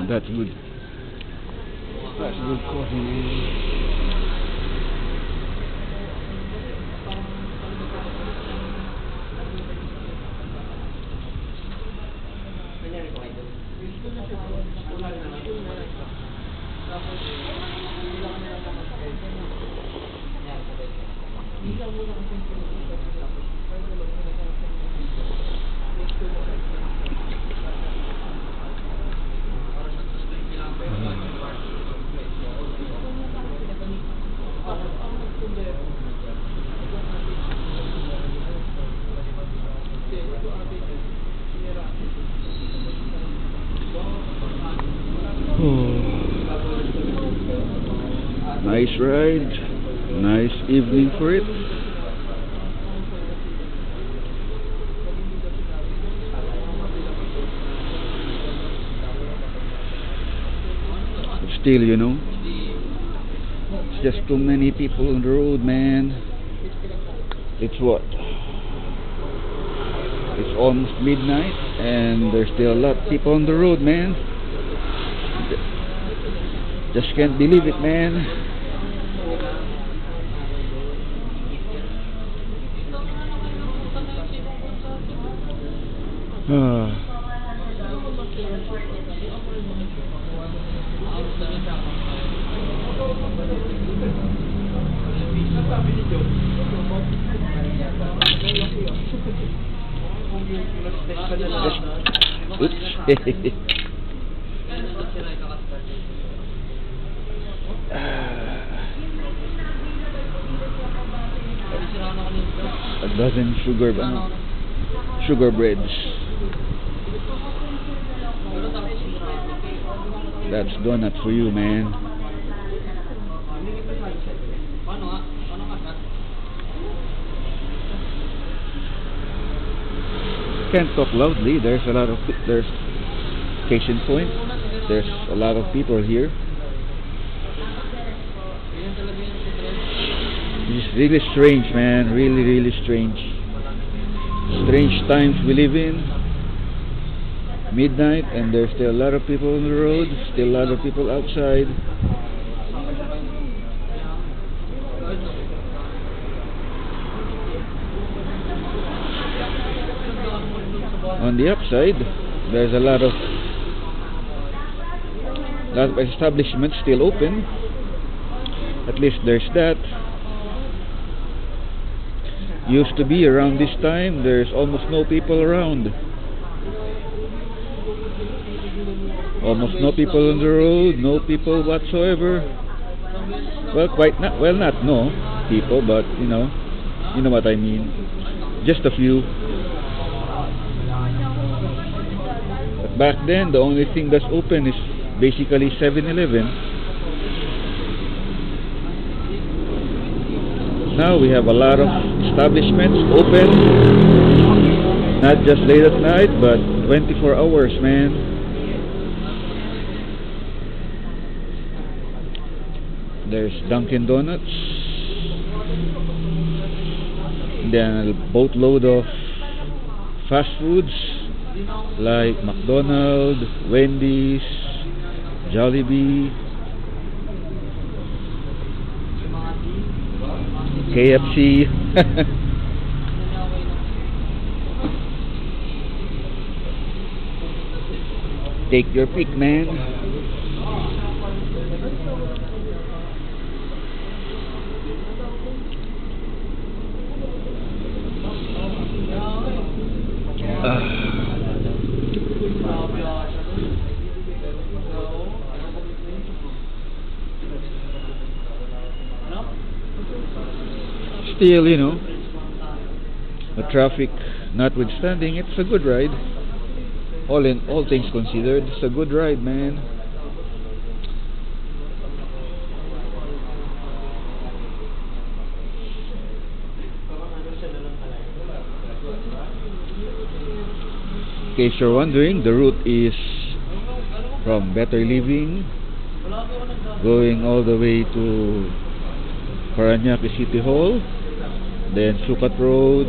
That's good. That's good coffee, man. Nice ride, nice evening for it. But still, you know, it's just too many people on the road, man. It's what? It's almost midnight and there's still a lot of people on the road, man. Just can't believe it, man. A dozen sugar breads. That's donut for you, man. Can't talk loudly. There's case in point. There's a lot of people here. It's really strange, man. Really, really strange. Strange times we live in. Midnight, and there's still a lot of people on the road. Still a lot of people outside. On the upside, there's a lot lot of establishments still open. At least there's that. Used to be around this time, there's almost no people around. Almost no people on the road, no people whatsoever. Well, not no people, but you know what I mean. Just a few. But back then, the only thing that's open is basically 7-Eleven. Now we have a lot of establishments open, not just late at night, but 24 hours, man. There's Dunkin' Donuts, then a boatload of fast foods like McDonald's, Wendy's, Jollibee, KFC. Take your pick, man. Still, the traffic notwithstanding, it's a good ride. All things considered, it's a good ride, man. In case you're wondering, the route is from Better Living going all the way to Parañaque City Hall, then Sucat Road.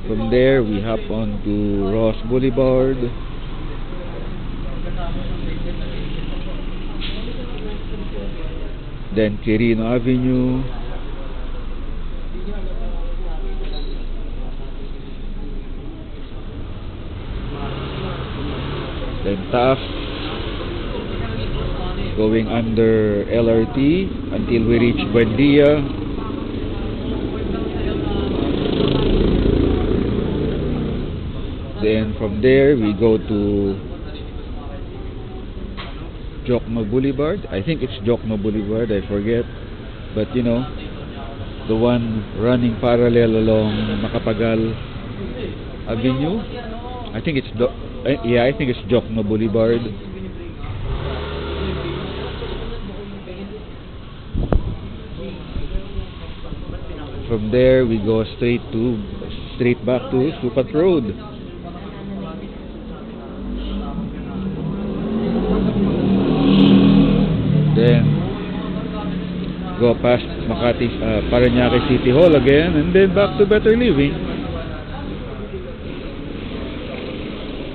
From there we hop on to Ross Boulevard, then Quirino Avenue, then Taft, going under LRT until we reach Buendia. Then from there we go to Jokno Boulevard. I think it's Jokno Boulevard, I forget. But the one running parallel along Macapagal Avenue. I think it's Jokno Boulevard. From there we go straight back to Sucat Road. Then go past Parañaque City Hall again, and then back to Better Living.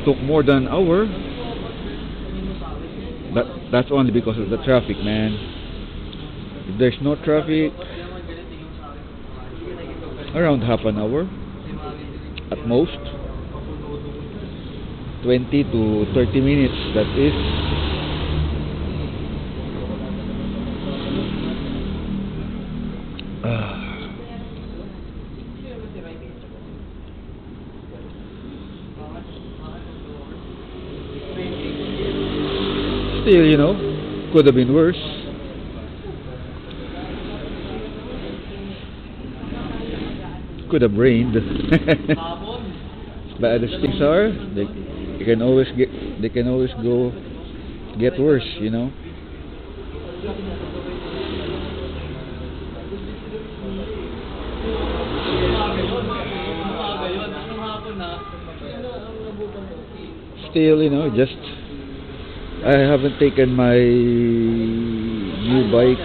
Took more than an hour, but that's only because of the traffic, man. If there's no traffic, around half an hour at most, 20 to 30 minutes, that is. Still, could have been worse. Could have rained. As bad as things are, they can always get worse, Still, just I haven't taken my new bike.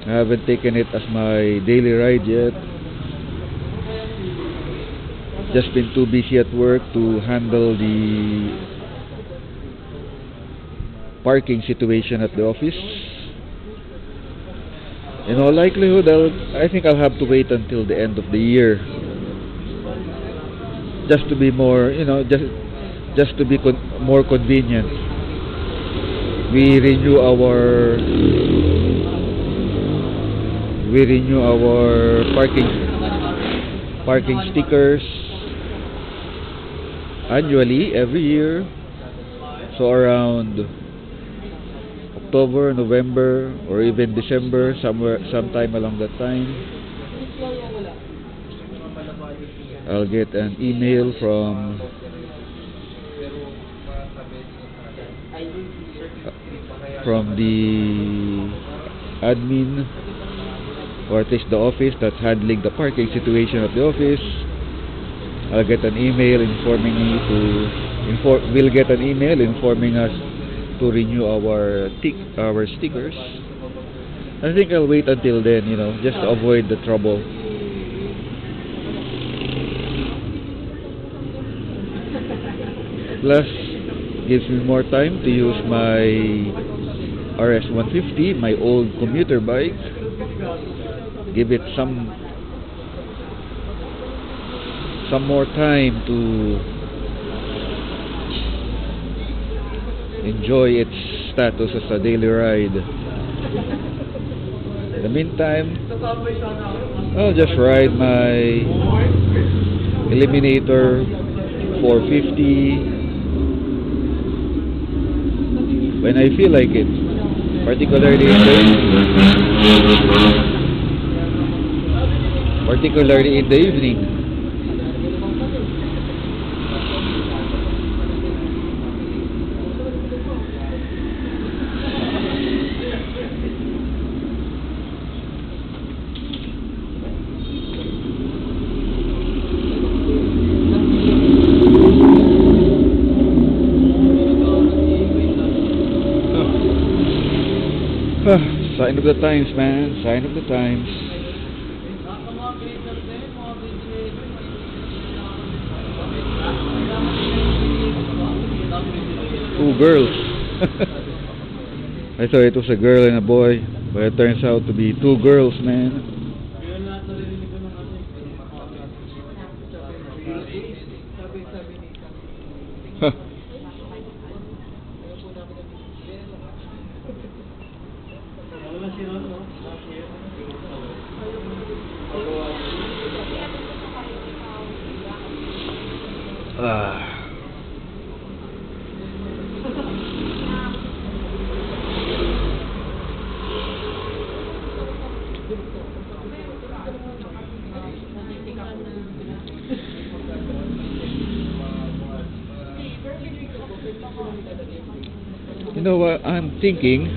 I haven't taken it as my daily ride yet. Just been too busy at work to handle the parking situation at the office. In all likelihood, I think I'll have to wait until the end of the year, just to be more, just to be more convenient. We renew our parking stickers annually every year. So around October, November, or even December, sometime along that time, I'll get an email from the admin, or at least the office that's handling the parking situation at the office. I'll get an email we'll get an email informing us to renew our stickers. I think I'll wait until then, just to avoid the trouble. Plus, gives me more time to use my RS150, my old commuter bike. Give it some more time to enjoy its status as a daily ride. In the meantime, I'll just ride my Eliminator 450 when I feel like it, particularly in the evening. Sign of the times, man. Sign of the times. Two girls. I thought it was a girl and a boy, but it turns out to be two girls, man. Huh. You know what I'm thinking?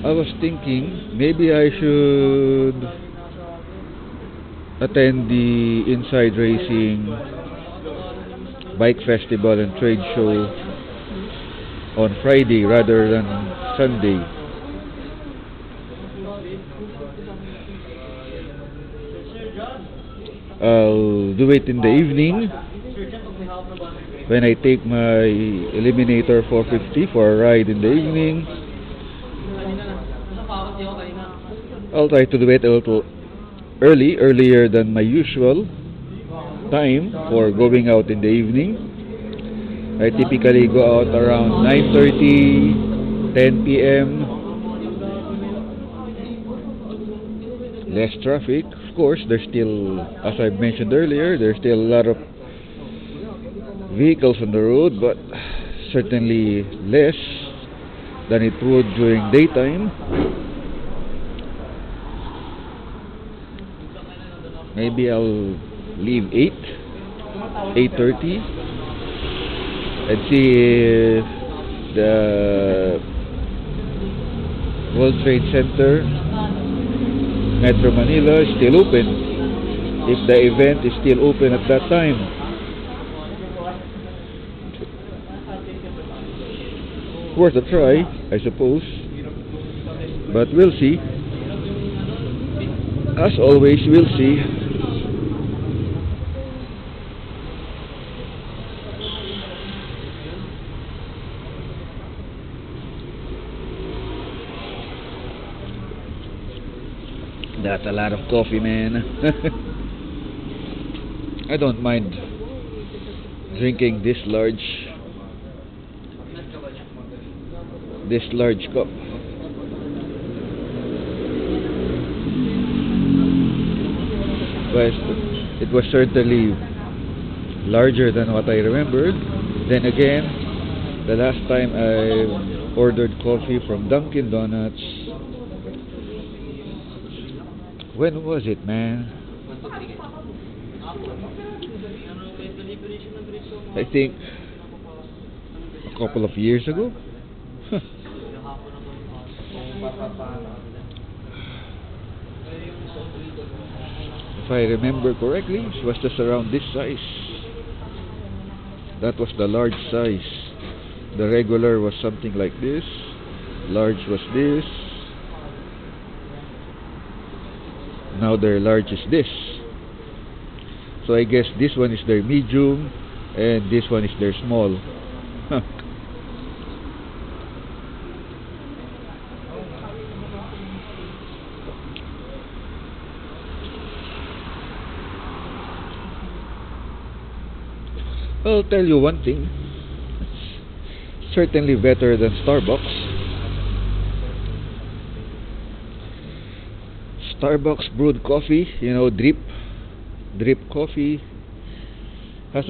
I was thinking maybe I should attend the Inside Racing Bike Festival and Trade Show on Friday rather than Sunday. I'll do it in the evening when I take my Eliminator 450 for a ride in the evening. I'll try to do it a little earlier than my usual time for going out in the evening. I typically go out around 9:30, 10 p.m. Less traffic. Of course, there's still, as I mentioned earlier, there's still a lot of vehicles on the road, but certainly less than it would during daytime. Maybe I'll leave 8:30 and see if the World Trade Center, Metro Manila, is still open, if the event is still open at that time. Worth a try, I suppose, but we'll see. As always, we'll see. That's a lot of coffee, man. I don't mind drinking this large cup. But it was certainly larger than what I remembered. Then again, the last time I ordered coffee from Dunkin' Donuts, when was it, man? I think a couple of years ago. If I remember correctly, it was just around this size. That was the large size. The regular was something like this. Large was this. Now their large is this. So I guess this one is their medium and this one is their small. I'll tell you one thing. It's certainly better than Starbucks. Starbucks brewed coffee, drip coffee has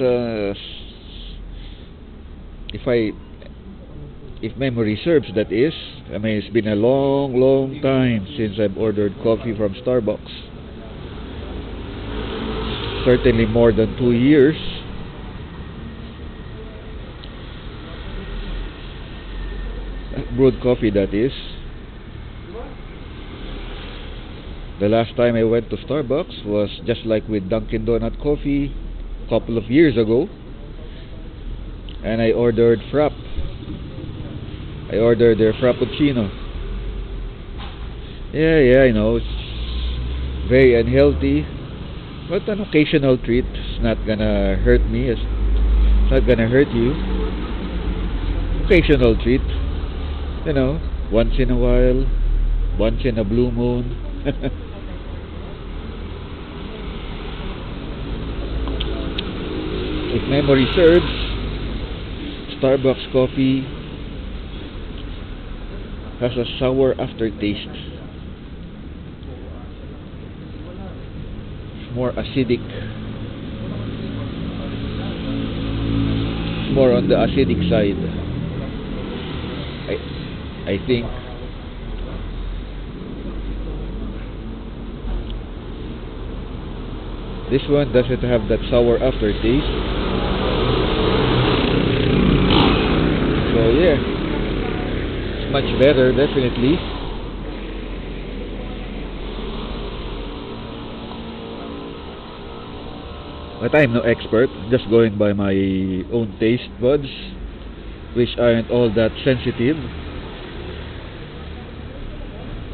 if memory serves, that is. I mean, it's been a long time since I've ordered coffee from Starbucks. Certainly more than 2 years. Brewed coffee, that is. The last time I went to Starbucks was just like with Dunkin' Donut coffee a couple of years ago, and I ordered Frapp. I ordered their Frappuccino. Yeah, I know it's very unhealthy, but an occasional treat. It's not gonna hurt me. It's not gonna hurt you. Occasional treat, once in a while, once in a blue moon. If memory serves, Starbucks coffee has a sour aftertaste. It's more acidic. It's more on the acidic side. I think. This one doesn't have that sour aftertaste. So yeah, it's much better, definitely. But I'm no expert, just going by my own taste buds, which aren't all that sensitive,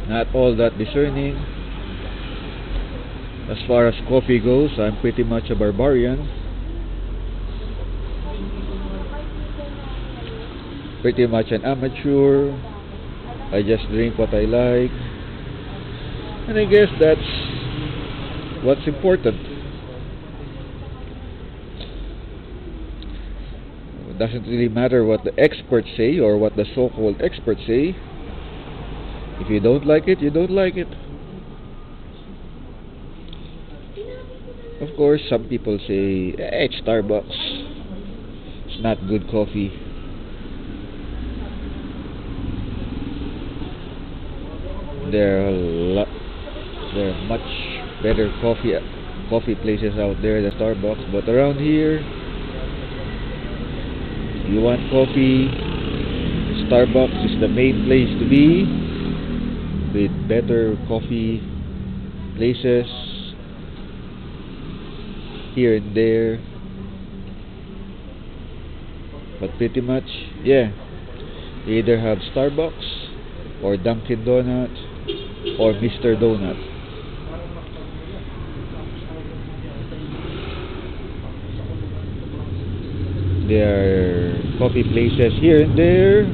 not all that discerning. As far as coffee goes, I'm pretty much a barbarian. Pretty much an amateur. I just drink what I like. And I guess that's what's important. It doesn't really matter what the experts say or what the so-called experts say. If you don't like it, you don't like it. Of course, some people say, it's Starbucks. It's not good coffee. There are much better coffee places out there than Starbucks. But around here, you want coffee, Starbucks is the main place to be, with better coffee places here and there. But pretty much, yeah, you either have Starbucks or Dunkin' Donuts or Mr. Donut. There are coffee places here and there.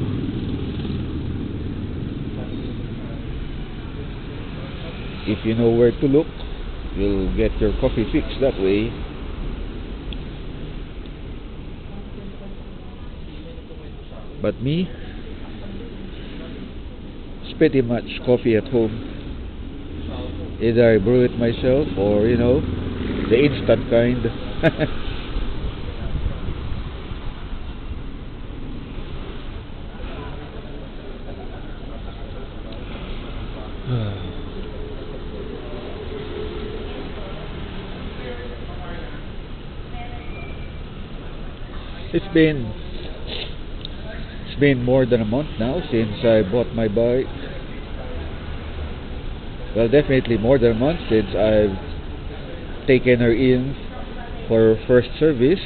If you know where to look, you'll get your coffee fix that way. But me, it's pretty much coffee at home. Either I brew it myself or, the instant kind. It's been more than a month now since I bought my bike. Well, definitely more than a month since I've taken her in for her first service.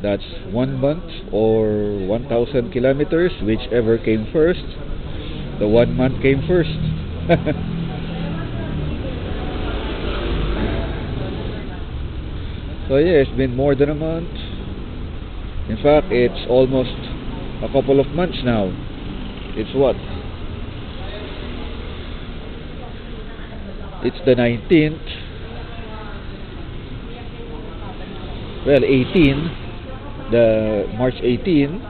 That's 1 month or 1,000 kilometers, whichever came first. The 1 month came first. So yeah, it's been more than a month. In fact, it's almost a couple of months now. It's what? It's the 19th. Well, 18. The March 18.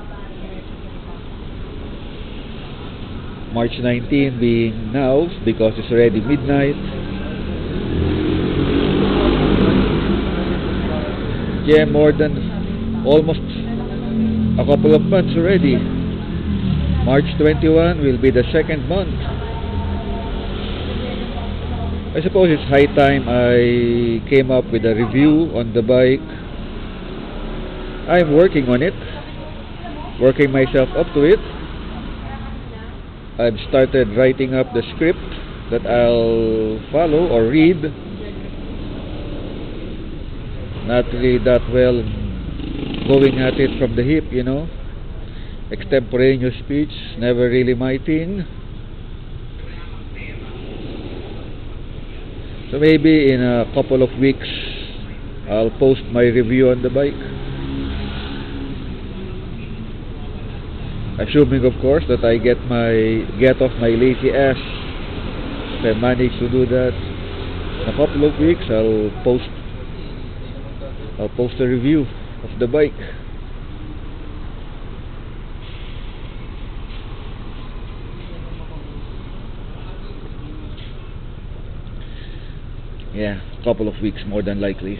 March 19 being now because it's already midnight. Yeah, more than almost a couple of months already. March 21 will be the second month. I suppose it's high time I came up with a review on the bike. I'm working on it, working myself up to it. I've started writing up the script that I'll follow or read. Not really that well going at it from the hip, Extemporaneous speech, never really my thing. So maybe in a couple of weeks, I'll post my review on the bike. Assuming, of course, that I get off my lazy ass. If I manage to do that, in a couple of weeks, I'll post a review of the bike. Yeah, a couple of weeks more than likely.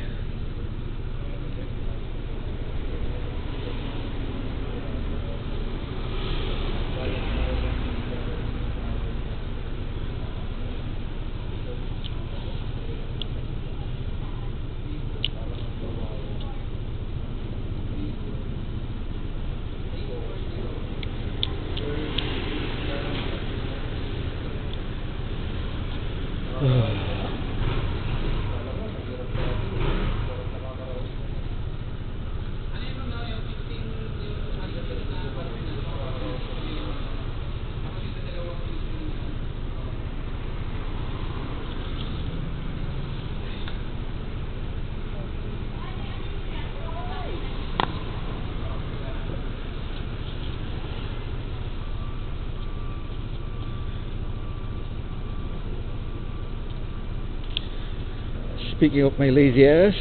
Speaking of my lazy ass,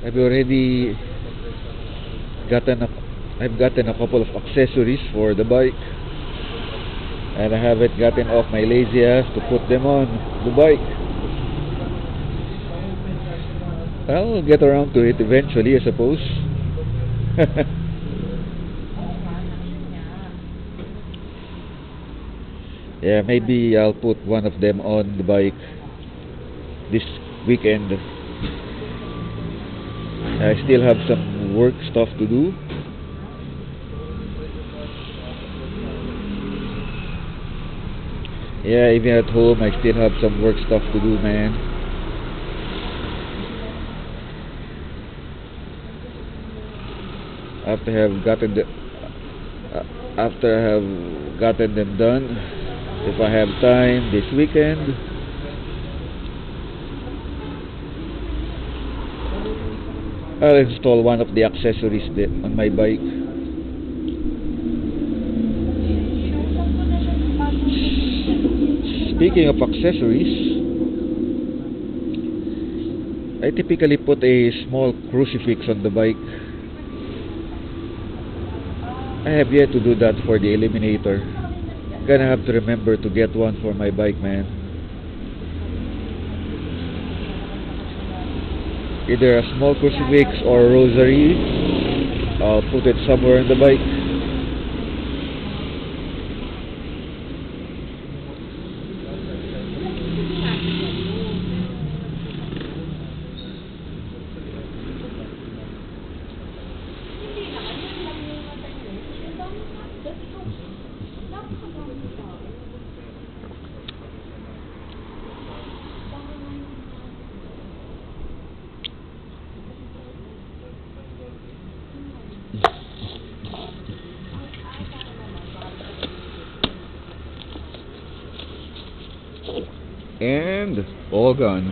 I've gotten a couple of accessories for the bike, and I haven't gotten off my lazy ass to put them on the bike. I'll get around to it eventually, I suppose. Yeah, maybe I'll put one of them on the bike this weekend. I still have some work stuff to do. Yeah, even at home I still have some work stuff to do, man. After I have gotten them done, if I have time this weekend, I'll install one of the accessories on my bike. Speaking of accessories, I typically put a small crucifix on the bike. I have yet to do that for the Eliminator. Gonna have to remember to get one for my bike, man. Either a small crucifix or a rosary. I'll put it somewhere in the bike. And all gone.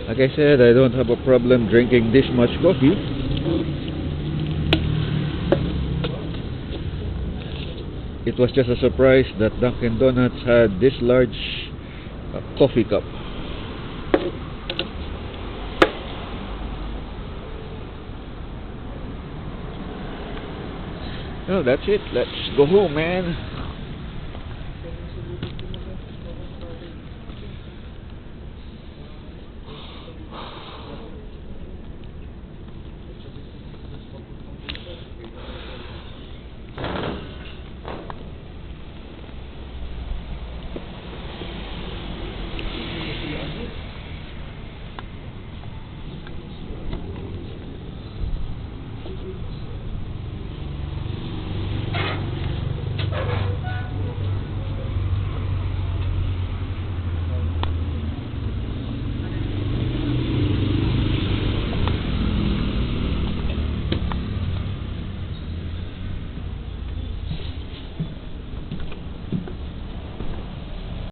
Like I said, I don't have a problem drinking this much coffee. It was just a surprise that Dunkin' Donuts had this large coffee cup. Well, that's it. Let's go home, man.